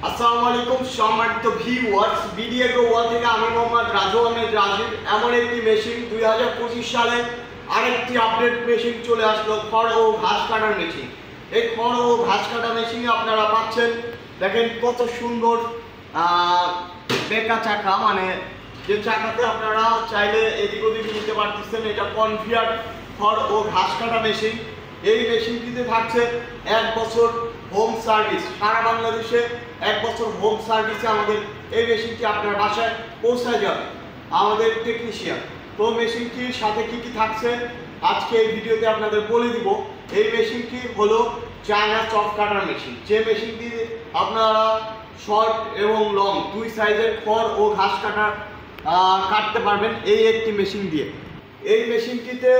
আসসালামু আলাইকুম সম্মানিত ভিউয়ার্স, ভিডিও ওয়াল থেকে আমি মোহাম্মদ রাজু আহমেদ রাজীব। এমন একটি মেশিন 2025 সালে আরেকটি আপডেট মেশিন চলে আসলো, খড় ও ঘাস কাটার মেশিন। এই খড় ও ঘাস কাটা মেশিনে আপনারা পাচ্ছেন, দেখেন কত সুন্দর বেকা চাকা, মানে যে চাকাতে আপনারা চাইলে এদিক ওদিক নিতে পারতেছেন। এটা কনভেয়ার খড় ও ঘাস কাটা মেশিন। এই মেশিনটিতে থাকছে 1 বছর হোম সার্ভিস। সারা বাংলাদেশে 1 বছর হোম সার্ভিসে আমাদের এই মেশিনটি আপনার বাসায় পৌঁছায় যাবে আমাদের টেকনিশিয়ান। তো মেশিনটির সাথে কি কি থাকছে আজকে এই ভিডিওতে আপনাদের বলে দিব। এই মেশিনটি হলো চায়না চপ কাটার মেশিন, যে মেশিনটি আপনারা শর্ট এবং লং দুই সাইজের খড় ও ঘাস কাটতে পারবেন এই একটি মেশিন দিয়ে। এই মেশিনটিতে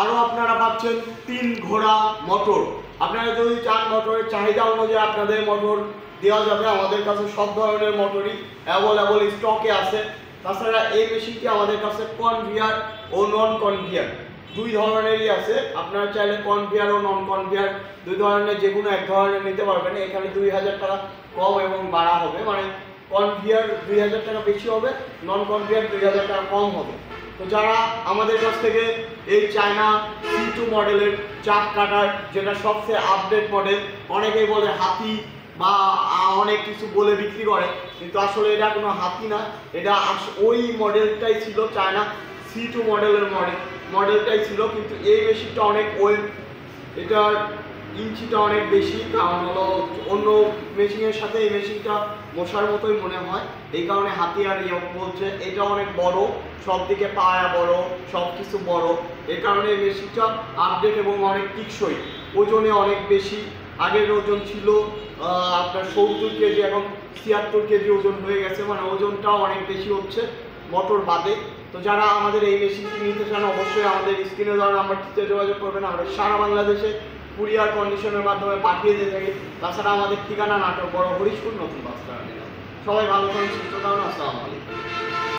আরও আপনারা পাচ্ছেন 3 ঘোড়া মোটর। আপনারা যদি চান মোটরের চাহিদা অনুযায়ী আপনাদের মোটর দেওয়া যাবে। আমাদের কাছে সব ধরনের মোটরই অ্যাভেলেবল স্টকে আছে। তাছাড়া এই মেশিনটি আমাদের কাছে কনভেয়ার ও নন কনভেয়ার দুই ধরনেরই আছে। আপনারা চাইলে কনভেয়ার ও নন কনভেয়ার দুই ধরনের যে কোনো এক ধরনের নিতে পারবেন। এখানে 2000 টাকা কম এবং বাড়া হবে, মানে কনভেয়ার 2000 টাকা বেশি হবে, নন কনভেয়ার 2000 টাকা কম হবে। তো যারা আমাদের কাছ থেকে এই চায়না C2 মডেলের চাপ কাটার, যেটা সবচেয়ে আপডেট মডেল, অনেকেই বলে হাতি বা অনেক কিছু বলে বিক্রি করে, কিন্তু আসলে এটা কোনো হাতি না, এটা ওই মডেলটাই ছিল, চায়না C2 মডেলের মডেলটাই ছিল। কিন্তু এই মেশিনটা অনেক ওয়েট, এটার ইঞ্চিটা অনেক বেশি, কারণ হলো অন্য মেশিনের সাথে এই মেশিনটা মশার মতোই মনে হয়, এই কারণে হাতি আর বলছে। এটা অনেক বড়, সব দিকে পায়া বড়, সব কিছু বড়, এই কারণে এই মেশিনটা আপডেট এবং অনেক টিকসই। ওজনে অনেক বেশি, আগের ওজন ছিল আপনার 70 কেজি, এখন 76 কেজি ওজন হয়ে গেছে, মানে ওজনটাও অনেক বেশি হচ্ছে মোটর বাদে। তো যারা আমাদের এই মেশিনটি নিতে চান অবশ্যই আমাদের স্ক্রিনে দেওয়া নাম্বারটিতে যোগাযোগ করবেন। আমরা সারা বাংলাদেশে কুরিয়ার কন্ডিশনের মাধ্যমে পাঠিয়ে দিয়ে থাকি। তাছাড়া আমাদের ঠিকানা নাটোর বড় হরিশপুর নতুন বাস টার্মিনাল। সবাই ভালো থাকুন, সুস্থ থাকুন। আসসালামু আলাইকুম।